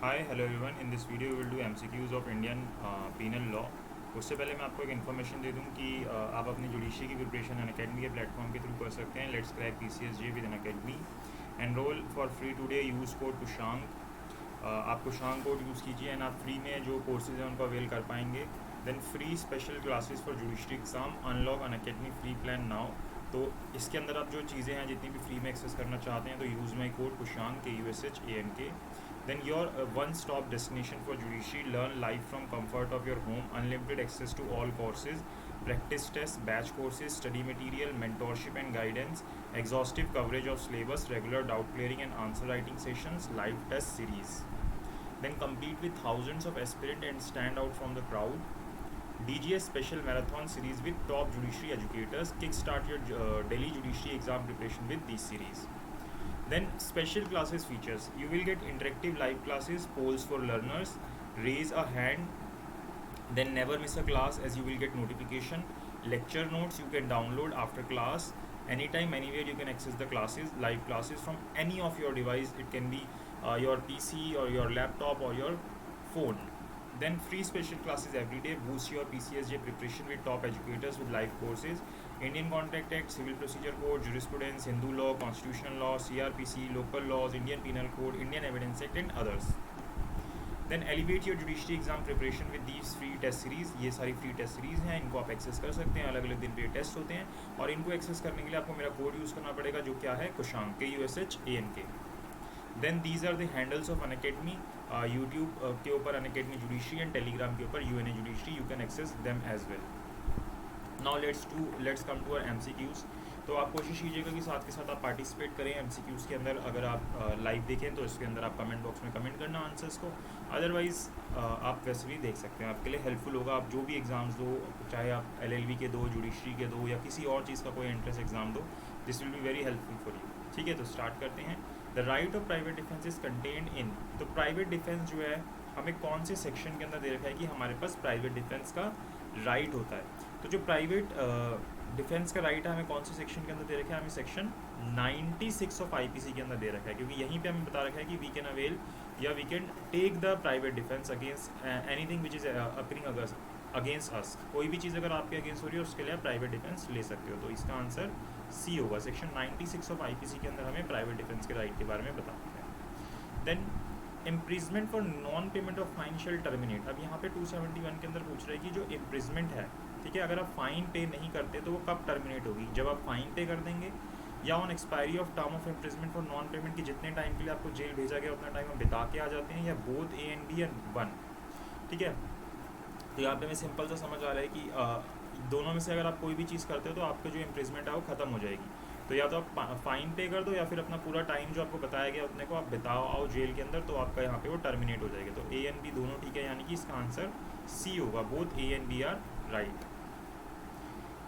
Hi hello everyone, in this video will do MCQs of Indian penal law. उससे पहले मैं आपको एक इन्फॉर्मेशन दे दूं कि आप अपनी जुडिशरी की प्रिपरेशन अनअकैडमी के प्लेटफॉर्म के थ्रू कर सकते हैं। Let's crack PCSJ with Unacademy. Enrol for free today, use code Kushank. आप कुशांक कोड यूज़ कीजिए एंड आप फ्री में जो कोर्सेज हैं उनको अवेल कर पाएंगे। Then free special classes for judiciary exam, unlock Unacademy free plan now. तो इसके अंदर आप जो चीज़ें हैं जितनी भी फ्री में एक्सेस करना चाहते हैं तो use my code Kushank KUSHANK। Then your one-stop destination for judiciary. Learn live from comfort of your home. Unlimited access to all courses, practice tests, batch courses, study material, mentorship and guidance, exhaustive coverage of syllabus, regular doubt clearing and answer writing sessions, live test series. Then compete with thousands of aspirants and stand out from the crowd. DGS special marathon series with top judiciary educators. Kickstart your daily judiciary exam preparation with these series. Then special classes features. You will get interactive live classes, polls for learners, raise a hand, then never miss a class as you will get notification. Lecture notes you can download after class. Anytime, anywhere you can access the classes, live classes from any of your device. It can be your PC or your laptop or your phone. Then free special classes every day. Boost your PCSJ preparation with top educators with live courses. Indian Contract Act, Civil Procedure Code, Jurisprudence, Hindu Law, Constitutional Law, CRPC, Local Laws, Indian Penal Code, Indian Evidence Act and others. Then elevate your judiciary exam preparation with these free test series. ये सारी free test series हैं, इनको आप access कर सकते हैं। अलग अलग दिन पे ये टेस्ट होते हैं और इनको एक्सेस करने के लिए आपको मेरा कोड यूज़ करना पड़ेगा जो क्या है, Kushank KUSHANK। Then these are the handles of Unacademy. YouTube के ऊपर अनअकैडमी जुडिशरी एंड टेलीग्राम के ऊपर UNA judiciary, you can access them as well. Now let's come to our MCQs। तो आप कोशिश कीजिएगा कि साथ के साथ आप पार्टिसिपेट करें MCQs के अंदर। अगर आप लाइव देखें तो इसके अंदर आप कमेंट बॉक्स में कमेंट करना आंसर्स को, अदरवाइज़ आप वैसे भी देख सकते हैं। आपके लिए हेल्पफुल होगा। आप जो भी एग्ज़ाम्स दो, चाहे आप LLB के दो, जुडिशरी के दो या किसी और चीज़ का कोई एंट्रेंस एग्ज़ाम दो, this will be very helpful for you. ठीक है, तो स्टार्ट करते हैं। The right of private defence is contained in. तो प्राइवेट डिफेंस जो है हमें कौन से सेक्शन के अंदर दे रखा है कि हमारे पास प्राइवेट डिफेंस का राइट होता है। तो जो प्राइवेट डिफेंस का राइट है हमें कौन से सेक्शन के अंदर दे रखा है, हमें सेक्शन 96 ऑफ IPC के अंदर दे रखा है, क्योंकि यहीं पे हमें बता रखा है कि वी कैन अवेल या we can take the private defence against anything which is occurring against us. कोई भी चीज़ अगर आपके अगेंस्ट हो रही है उसके लिए आप प्राइवेट डिफेंस ले सकते हो। तो इसका आंसर C होगा। सेक्शन 96 ऑफ IPC के अंदर हमें प्राइवेट डिफेंस के राइट के बारे में बताते हैं। Then imprisonment for non payment of fine shall terminate. अब यहाँ पे 271 के अंदर पूछ रहे हैं कि जो इम्प्रिजमेंट है, ठीक है, अगर आप फाइन पे नहीं करते तो वो कब टर्मिनेट होगी, जब आप फाइन पे कर देंगे या on expiry of term of imprisonment for non payment की जितने टाइम के लिए आपको जेल भेजा गया उतना टाइम हम बिता के आ जाते हैं, या बोथ A and B या 1। ठीक है, तो यहाँ पे हमें सिंपल सा समझ आ रहा है कि दोनों में से अगर आप कोई भी चीज़ करते हो तो आपका जो इम्प्रिजमेंट है वो ख़त्म हो जाएगी। तो या तो आप फाइन पे कर दो या फिर अपना पूरा टाइम जो आपको बताया गया उतने को आप बिताओ आओ जेल के अंदर, तो आपका यहाँ पे वो टर्मिनेट हो जाएगा। तो A and B दोनों ठीक है, यानी कि इसका आंसर C होगा। Both A and B are right.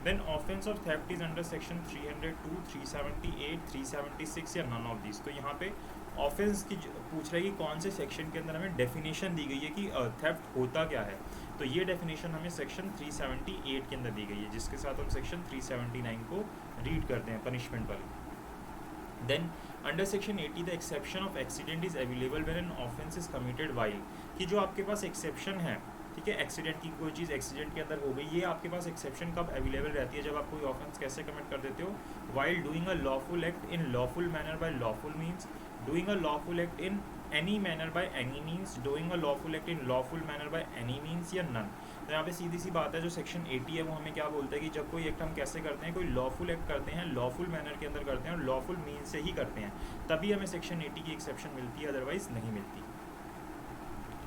Then offence of theft is under section 302, 378, 376 या नन ऑफ दिस। तो यहाँ पे ऑफेंस की पूछ रहा है कि कौन से सेक्शन के अंदर हमें डेफिनेशन दी गई है कि थेफ्ट होता क्या है। तो ये डेफिनेशन हमें सेक्शन 378 के अंदर दी गई है, जिसके साथ हम सेक्शन 379 को रीड करते हैं, पनिशमेंट वाली। Then under section 80 the exception of accident is available when an offence is committed while. कि जो आपके पास एक्सेप्शन है, ठीक है, एक्सीडेंट की कोई चीज़ एक्सीडेंट के अंदर हो गई, ये आपके पास एक्सेप्शन कब अवेलेबल रहती है, जब आप कोई ऑफेंस कैसे कमिट कर देते हो, while doing a lawful act in lawful manner by lawful means, doing a lawful act in any manner by any means, doing a lawful act in lawful manner by any means या none. तो यहाँ पे सीधी सी बात है, जो section 80 है वो हमें क्या बोलता है कि जब कोई एक्ट हम कैसे करते हैं, कोई लॉफुल एक्ट करते हैं, लॉफुल मैनर के अंदर करते हैं और लॉफुल मीन्स से ही करते हैं, तभी हमें सेक्शन 80 की एक्सेप्शन मिलती है, अदरवाइज नहीं मिलती।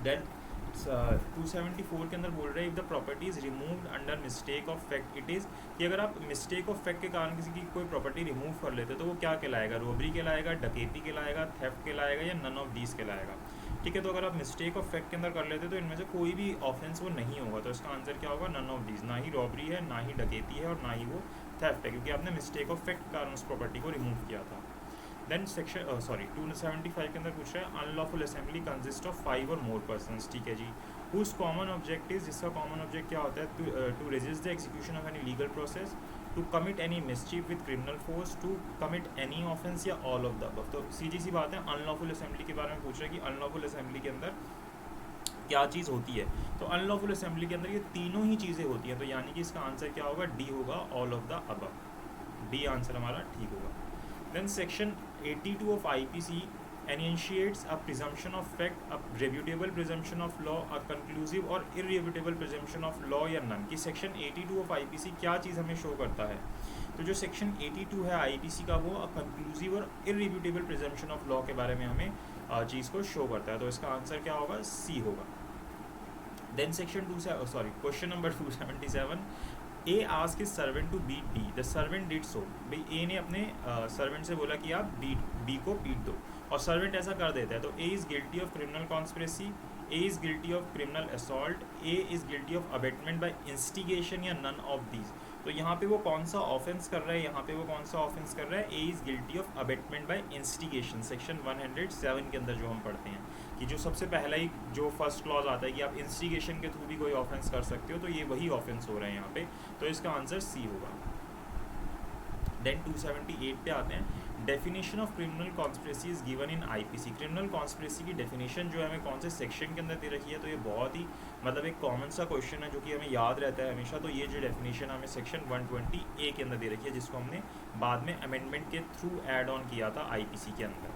देन 274 के अंदर बोल रहे हैं if the property is removed under mistake of fact it is, कि अगर आप मिस्टेक ऑफ फैक्ट के कारण किसी की कोई प्रॉपर्टी रिमूव कर लेते तो वो क्या कहलाएगा, रोबरी कहलाएगा, डकैती कहलाएगा, थेफ्ट कहलाएगा या नन ऑफ दीज कहलाएगा। ठीक है, तो अगर आप मिस्टेक ऑफ फैक्ट के अंदर कर लेते तो इनमें से कोई भी ऑफेंस वो नहीं होगा। तो इसका आंसर क्या होगा, नन ऑफ दीज। ना ही रॉबरी है, ना ही डकैती है और ना ही वो थेफ्ट है, क्योंकि आपने मिस्टेक ऑफ फैक्ट के कारण उस प्रॉपर्टी को रिमूव किया था। देन सेक्शन 275 के अंदर पूछ रहा है अनलॉफुल असेंबली कंसिस्ट ऑफ 5 और मोर पर्सन्स। ठीक है जी, हुज कॉमन ऑब्जेक्ट इज, जिसका कॉमन ऑब्जेक्ट क्या होता है, to resist the execution of any legal process, to commit any mischief with criminal force, to commit any offence या ऑल ऑफ द अबव। तो सीधी सी बात है, अनलॉफुल असेंबली के बारे में पूछ रहे हैं कि अनलॉफुल असेंबली के अंदर क्या चीज़ होती है। तो अनलॉफुल असेंबली के अंदर ये तीनों ही चीज़ें होती हैं, तो यानी कि इसका आंसर क्या होगा, डी होगा, all of the above. D answer हमारा ठीक होगा। Then section 82 of IPC enunciates a presumption of fact, a refutable presumption of law, a conclusive और irrefutable presumption of law या none। कि सेक्शन 82 ऑफ आईपीसी क्या चीज़ हमें show करता है। तो जो सेक्शन 82 है आईपीसी का, वो कंक्लूसिव और irrefutable presumption of law के बारे में हमें चीज़ को शो करता है। तो इसका आंसर क्या होगा, सी होगा। Then section question number 277, A ask his servant to beat B, the servant did so. भाई ए ने अपने सर्वेंट से बोला कि आप बी को पीट दो, और सर्वेंट ऐसा कर देता है। तो A is guilty of criminal conspiracy, A is guilty of criminal assault, A is guilty of abetment by instigation या नन ऑफ दीज। तो यहाँ पे वो कौन सा ऑफेंस कर रहा है, यहाँ पे वो कौन सा ऑफेंस कर रहा है, A is guilty of abetment by instigation, section 107 के अंदर जो हम पढ़ते हैं कि जो सबसे पहला ही जो फर्स्ट क्लॉज आता है कि आप इंस्टिगेशन के थ्रू भी कोई ऑफेंस कर सकते हो, तो ये वही ऑफेंस हो रहा है यहाँ पे। तो इसका आंसर सी होगा। देन 278 पे आते हैं, definition of criminal conspiracy is given in IPC. Criminal conspiracy की डेफिनेशन जो है हमें कौन से सेक्शन के अंदर दे रखी है, तो ये बहुत ही मतलब एक कॉमन सा क्वेश्चन है जो कि हमें याद रहता है हमेशा। तो ये जो डेफिनेशन हमें सेक्शन 120A के अंदर दे रखी है, जिसको हमने बाद में अमेंडमेंट के थ्रू ऐड ऑन किया था आईपीसी के अंदर,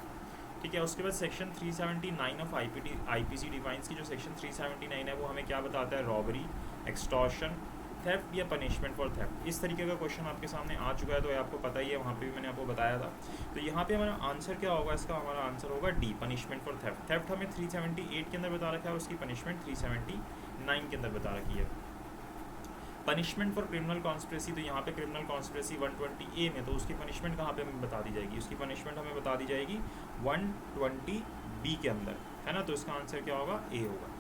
ठीक है। उसके बाद सेक्शन 379 ऑफ आईपीसी डिफाइंस की जो सेक्शन 379 है वो हमें क्या बताता है, रॉबरी, एक्सटॉर्शन, थेफ्ट या पनिशमेंट फॉर थेफ्ट। इस तरीके का क्वेश्चन आपके सामने आ चुका है, तो ये आपको पता ही है, वहाँ पे भी मैंने आपको बताया था। तो यहाँ पे हमारा आंसर क्या होगा, इसका हमारा आंसर होगा D, punishment for theft. Theft हमें 378 के अंदर बता रखा है, उसकी पनिशमेंट 379 के अंदर बता रखी है। पनिशमेंट फॉर क्रिमिनल कॉन्स्पिरेसी, तो यहाँ पे क्रिमिनल कॉन्स्पिरेसी 120A में, तो उसकी पनिशमेंट कहाँ पे हमें बता दी जाएगी, उसकी पनिशमेंट हमें बता दी जाएगी 120B के अंदर, है ना। तो इसका आंसर क्या होगा, ए होगा।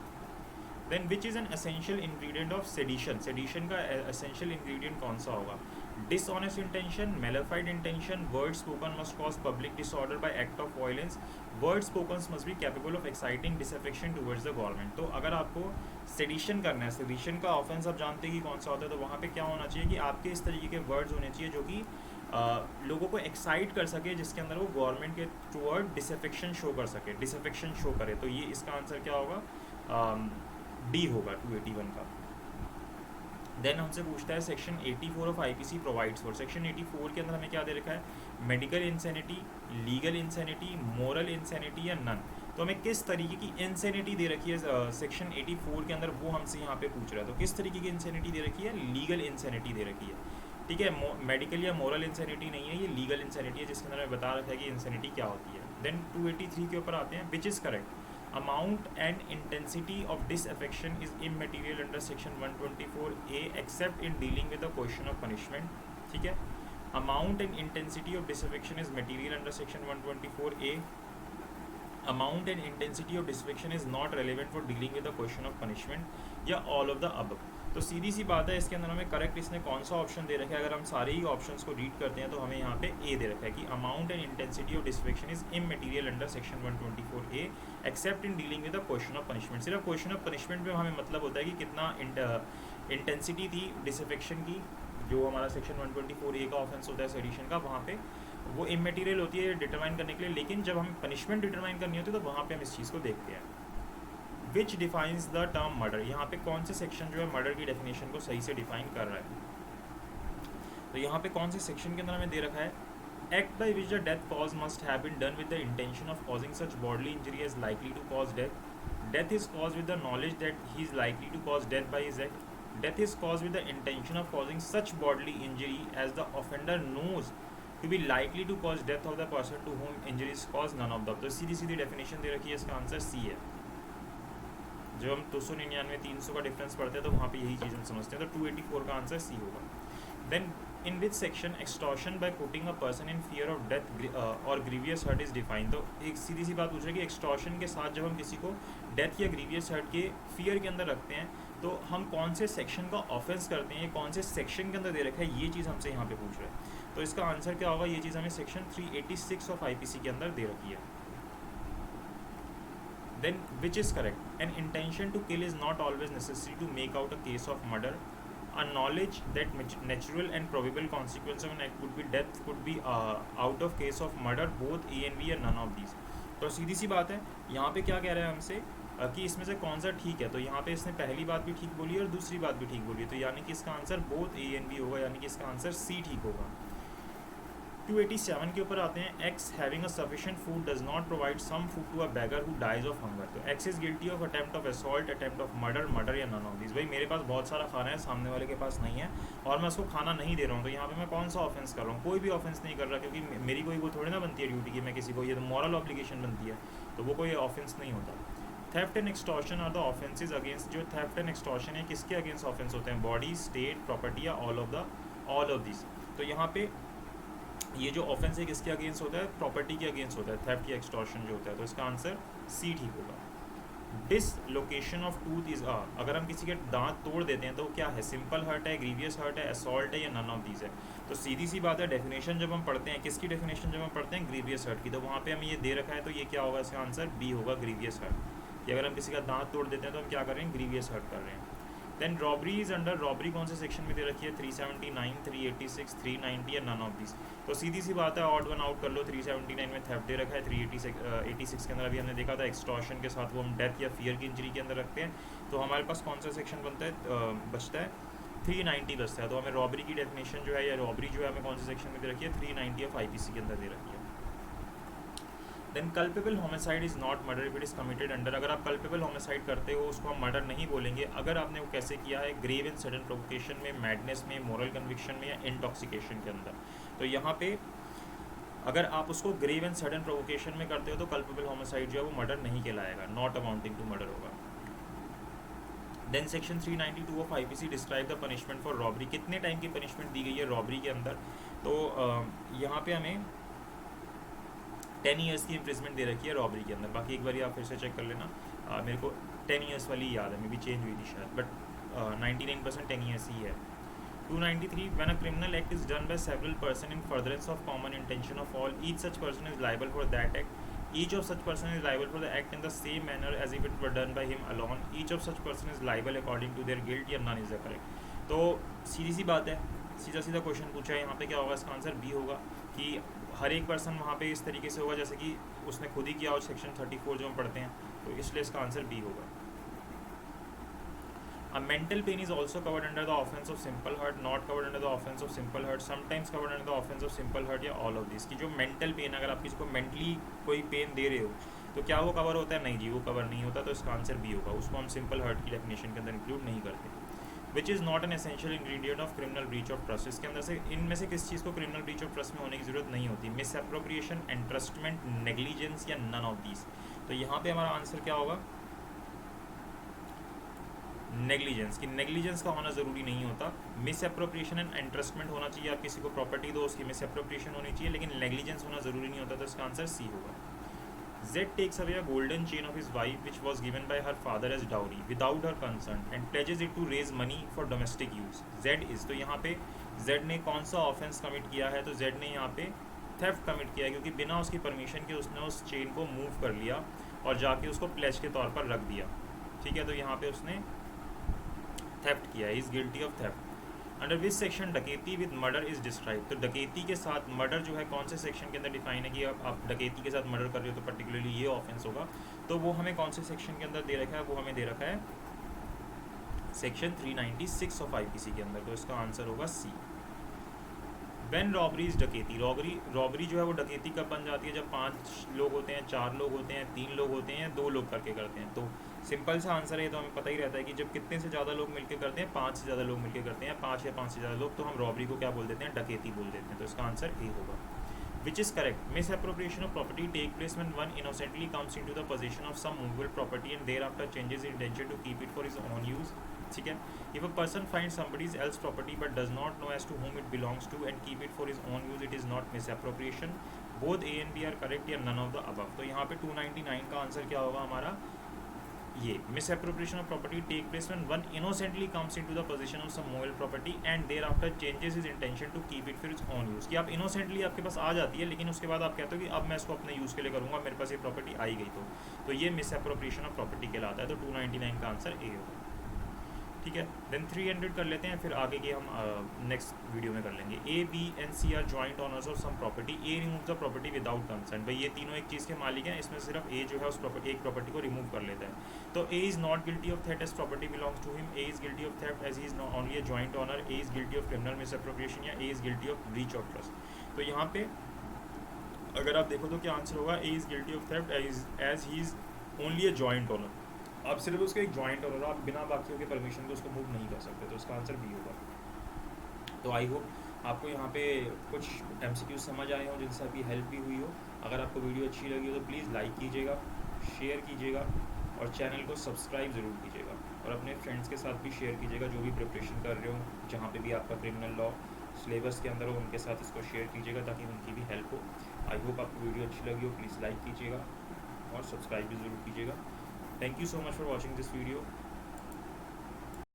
Then which is an essential ingredient of sedition, sedition का एसेंशियल इंग्रेडिएंट कौन सा होगा, dishonest intention, malafide intention, word spoken must cause public disorder by act of violence, word spoken must be capable of exciting disaffection towards the government. तो अगर आपको sedition करना है, sedition का ऑफेंस आप जानते हैं कि कौन सा होता है, तो वहाँ पे क्या होना चाहिए कि आपके इस तरीके के वर्ड्स होने चाहिए जो कि लोगों को एक्साइट कर सके, जिसके अंदर वो गवर्नमेंट के टुवर्ड डिसअफेक्शन शो कर सके, डिसअफेक्शन शो करे। तो ये इसका आंसर क्या होगा, डी होगा 281 का। देन हमसे पूछता है section 84 of IPC provides for, section 84 के अंदर हमें क्या दे रखा है, medical insanity, legal insanity, moral insanity या नन। तो हमें किस तरीके की इंसैनिटी दे रखी है सेक्शन 84 के अंदर, वो हमसे यहाँ पे पूछ रहा है। तो किस तरीके की इंसैनिटी दे रखी है, लीगल इंसैनिटी दे रखी है, ठीक है। मेडिकल या मोरल इंसैनिटी नहीं है, ये लीगल इंसैनिटी है, जिसके अंदर हमें बता रखा है कि इंसैनिटी क्या होती है। देन 283 के ऊपर आते हैं, विच is correct, amount and intensity of disaffection is immaterial under section 124A except in dealing with the question of punishment, ठीक है। amount and intensity of disaffection is material under section 124A, amount and intensity of disaffection is not relevant for dealing with the question of punishment, या all of the above। तो सीधी सी बात है, इसके अंदर हमें करेक्ट इसने कौन सा ऑप्शन दे रखा है, अगर हम सारे ही ऑप्शंस को रीड करते हैं तो हमें यहाँ पे ए दे रखा है कि amount and intensity of disaffection is immaterial under section 124A accept in dealing with the question of punishment. सिर्फ क्वेश्चन ऑफ पनिशमेंट में हमें मतलब होता है कि कितना इंटेंसिटी थी डिसअफेक्शन की, जो हमारा सेक्शन 124A का ऑफेंस होता है सेडिशन का, वहाँ पे वो इमटेरियल होती है डिटरमाइन करने के लिए। लेकिन जब हमें पनिशमेंट डिटरमाइन करनी होती है तो वहाँ पे हम इस चीज़ को देखते हैं। Which defines the term murder, यहाँ पे कौन से सेक्शन जो है मर्डर की डेफिनेशन को सही से डिफाइन कर रहा है। तो यहाँ पे कौन से सेक्शन के अंदर हमें दे रखा है, act by which the death cause must have been done with the intention of causing such bodily injury as likely to cause death, death is cause with the knowledge that he is likely to cause death by his act, death is cause with the intention of causing such bodily injury as the offender knows to be likely to cause death of the person to whom injury is cause none of the. तो सीधी सीधी definition दे रखी है, इसका answer C है। जब हम 299 300 का difference पढ़ते हैं तो वहाँ पे यही चीज़ हम समझते हैं। तो 284 का आंसर सी होगा। Then in which section extortion by putting a person in fear of death और ग्रीवियस हर्ट इज डिफाइंड। तो एक सीधी सी बात पूछ रही है कि एक्सटॉर्शन के साथ जब हम किसी को डेथ या ग्रीवियस हर्ट के फियर के अंदर रखते हैं तो हम कौन से सेक्शन का ऑफेंस करते हैं, कौन से सेक्शन के अंदर दे रखा है, ये चीज़ हमसे यहाँ पे पूछ रहा है। तो इसका आंसर क्या होगा, ये चीज़ हमें सेक्शन 386 ऑफ आईपीसी के अंदर दे रखी है। Then which is correct? An intention to kill is not always necessary to make out a case of murder. a knowledge that natural and probable consequence of an act could be death could be out of case of murder both A and B or none of these। तो सीधी सी बात है, यहाँ पे क्या कह रहा है हमसे कि इसमें से कौन सा ठीक है। तो यहाँ पे इसने पहली बात भी ठीक बोली है और दूसरी बात भी ठीक बोली है, तो यानी कि इसका answer both A and B होगा, यानी कि इसका आंसर C ठीक होगा। 287 के ऊपर आते हैं। X having a sufficient food does not provide some food to a beggar who dies of hunger। तो X is guilty of attempt of assault, attempt of murder या none of these। भाई मेरे पास बहुत सारा खाना है, सामने वाले के पास नहीं है और मैं उसको खाना नहीं दे रहा हूँ, तो यहाँ पे मैं कौन सा ऑफेंस कर रहा हूँ? कोई भी ऑफेंस नहीं कर रहा, क्योंकि मेरी कोई वो थोड़ी ना बनती है ड्यूटी की मैं किसी को, ये तो मॉरल ऑब्लिगेशन बनती है, तो वो कोई ऑफेंस नहीं होता। Theft and extortion are the offences against, जो थेफ्ट एंड एक्सटॉर्शन है किसके अगेंस्ट ऑफेंस होते हैं? बॉडी, स्टेट, प्रॉपर्टी या ऑल ऑफ दिस। तो यहाँ पे ये जो ऑफेंस है किसके अगेंस्ट होता है? प्रॉपर्टी के अगेंस्ट होता है, थेफ्ट या एक्सटॉर्शन जो होता है, तो इसका आंसर सी ठीक होगा। डिसलोकेशन ऑफ टूथ इज अगर हम किसी के दांत तोड़ देते हैं तो क्या है? सिंपल हर्ट है, ग्रीवियस हर्ट है, असॉल्ट है या नन ऑफ दीज है? तो सीधी सी बात है, डेफिनेशन जब हम पढ़ते हैं, किसकी डेफिनेशन जब हम पढ़ते हैं? ग्रीवियस हर्ट की, तो वहाँ पे हमें ये दे रखा है, तो ये क्या होगा? इसका आंसर बी होगा, ग्रीवियस हर्ट। कि अगर हम किसी का दांत तोड़ देते हैं तो हम क्या कर रहे हैं? ग्रीवियस हर्ट कर रहे हैं। Then robbery is under, robbery कौन से सेक्शन में दे रखी है? 379, 386, 390 या नन ऑफ दिस। तो सीधी सी बात है, ऑड वन आउट कर लो। 379 में थेफ्ट दे रखा है, 386 के अंदर अभी हमने देखा था एक्सटॉर्शन के साथ वो हम डेथ या फियर की इंजरी के अंदर रखते हैं, तो हमारे पास कौन सा सेक्शन बनता है? बचता है 390 बचता है। तो हमें रॉबरी की डेफिनेशन जो है या रॉबरी जो है हमें कौन से सेक्शन में दे रखी है? 390 ऑफ IPC के अंदर दे रखी है। Then culpable homicide is not murder if it is committed under, अगर आप कल्पेबल होमिसाइड करते हो उसको हम मर्डर नहीं बोलेंगे अगर आपने वो कैसे किया है? ग्रेव एंड सडन प्रोवोकेशन में, मैडनेस में, मोरल कन्विक्शन में या इंटॉक्सिकेशन के अंदर। तो यहाँ पे अगर आप उसको ग्रेव एंड सडन प्रोवोकेशन में करते हो तो कल्पेबल होमिसाइड जो है वो मर्डर नहीं कहलाएगा, नॉट अमाउंटिंग टू मर्डर होगा। देन सेक्शन 392 ऑफ IPC describe the punishment for robbery, कितने टाइम की पनिशमेंट दी गई है रॉबरी के अंदर? तो यहाँ पे हमें 10 ईयर्स की इम्प्रिजमेंट दे रखी है रॉबरी के अंदर। बाकी एक बार आप फिर से चेक कर लेना, मेरे को 10 ईयर्स वाली याद है, मे भी चेंज हुई थी शायद, बट 99% 10 ईयर्स ही है। 293 when a criminal act is done by several person in furtherance of common intention of all, each such person is liable for that act, each of such person is liable for the act in the same manner as if it were done by him alone, each of such person is liable according to their guilt या none is the correct. तो सीधी सी बात है, सीधा सीधा question पूछा है, यहाँ पे क्या होगा? इसका आंसर बी होगा कि हर एक पर्सन वहाँ पे इस तरीके से होगा जैसे कि उसने खुद ही किया हो, सेक्शन 34 जो हम पढ़ते हैं, तो इसलिए इसका आंसर बी होगा। A mental pain is also covered under the offense of simple hurt, not covered under the offense of simple hurt, sometimes covered under the offense of simple hurt या all of these। की जो mental pen, अगर आप किसी को mentally कोई pen दे रहे हो तो क्या वो कवर होता है? नहीं जी, वो कवर नहीं होता, तो इसका आंसर बी होगा, उसको हम सिंपल हर्ट की डेफिनेशन के अंदर इंक्लूड नहीं करते। Which is not an essential ingredient of criminal breach of trust, इसके अंदर से इनमें से किस चीज़ को क्रिमिनल ब्रीच ऑफ ट्रस्ट में होने की जरूरत नहीं होती? मिस एप्रोप्रिएशन, एंट्रस्टमेंट, नेग्लिजेंस या नन ऑफ दीज। तो यहाँ पे हमारा आंसर क्या होगा? नेग्लिजेंस। की नेग्लिजेंस का होना ज़रूरी नहीं होता, मिस एप्रोप्रिएशन एंड एंट्रस्टमेंट होना चाहिए, आप किसी को प्रॉपर्टी दो उसकी मिस एप्रोप्रिएशन होनी चाहिए, लेकिन नेग्लिजेंस होना ज़रूरी नहीं होता, तो इसका आंसर सी होगा। Z takes away a golden chain of his wife which was given by her father as dowry without her consent and pledges it to raise money for domestic use. Z is, तो यहाँ पे Z ने कौन सा offence commit किया है? तो Z ने यहाँ पे थेफ्ट कमिट किया है, क्योंकि बिना उसकी परमिशन के उसने उस चेन को मूव कर लिया और जाके उसको प्लेज के तौर पर रख दिया। ठीक है, तो यहाँ पे उसने थेफ्ट किया है, is guilty of theft. Under which section डकैती विद मर्डर इज डिस्क्राइब, तो डकैती के साथ मर्डर जो है कौन से सेक्शन के अंदर डिफाइन है कि आप डकैती के साथ मर्डर कर रहे हो तो पर्टिकुलरली ये ऑफेंस होगा, तो वो हमें कौन से सेक्शन के अंदर दे रखा है? वो हमें दे रखा है सेक्शन 396 ऑफ IPC के अंदर, तो इसका आंसर होगा सी। व्हेन रॉबरी इज डकैती, रॉबरी जो है वो डकैती कब बन जाती है? जब 5 लोग होते हैं, 4 लोग होते हैं, 3 लोग होते हैं या 2 लोग करके करते हैं। तो सिंपल सा आंसर है, तो हमें पता ही रहता है कि जब कितने से ज़्यादा लोग मिलकर करते हैं, 5 से ज़्यादा लोग मिलकर करते हैं, 5 या 5 से ज़्यादा लोग, तो हम रॉबरी को क्या बोल देते हैं? डकैती बोल देते हैं, तो इसका आंसर ए होगा। Which is correct? Misappropriation of property take place when one innocently comes into the position of some movable property and thereafter changes in intention to keep it for his own use. ठीक है, if a person find somebody's else property but does not know as to whom it belongs to and keep it for his own use, it is not misappropriation. Both A and B are correct या none of the above। तो यहाँ पे 299 का answer क्या होगा हमारा? ये misappropriation of property take place when one innocently comes into the possession of some movable property and thereafter changes his intention to keep it for his own use। कि आप innocently आपके पास आ जाती है, लेकिन उसके बाद आप कहते हो कि अब मैं इसको अपने यूज़ के लिए करूँगा, मेरे पास ये प्रॉपर्टी आई गई, तो ये misappropriation of property कहलाता है, तो 299 का आंसर ए होगा। ठीक है। देन 300 कर लेते हैं, फिर आगे की हम नेक्स्ट वीडियो में कर लेंगे। A, B and C are joint owners of some property. A remove the property without consent. भाई ये तीनों एक चीज़ के मालिक हैं, इसमें सिर्फ ए जो है उस एक प्रॉपर्टी को रिमूव कर लेता है। तो A is not guilty of theft as property belongs to him. A is guilty of theft as he is only a joint owner. A is guilty of criminal misappropriation या A is guilty of breach of trust. तो यहाँ पे अगर आप देखो तो क्या answer होगा, A is guilty of theft as he is only a joint owner. आप सिर्फ उसका एक जॉइंट ऑनर हो, आप बिना बाकियों के परमिशन के उसको मूव नहीं कर सकते, तो उसका आंसर बी होगा। तो आई होप आपको यहाँ पे कुछ MCQ समझ आए हों जिनसे आपकी हेल्प भी हुई हो। अगर आपको वीडियो अच्छी लगी हो तो प्लीज़ लाइक कीजिएगा, शेयर कीजिएगा और चैनल को सब्सक्राइब ज़रूर कीजिएगा, और अपने फ्रेंड्स के साथ भी शेयर कीजिएगा जो भी प्रिपरेशन कर रहे हो, जहाँ पे भी आपका क्रिमिनल लॉ सिलेबस के अंदर हो, उनके साथ इसको शेयर कीजिएगा ताकि उनकी भी हेल्प हो। आई होप आपको वीडियो अच्छी लगी हो, प्लीज़ लाइक कीजिएगा और सब्सक्राइब भी ज़रूर कीजिएगा। Thank you so much for watching this video.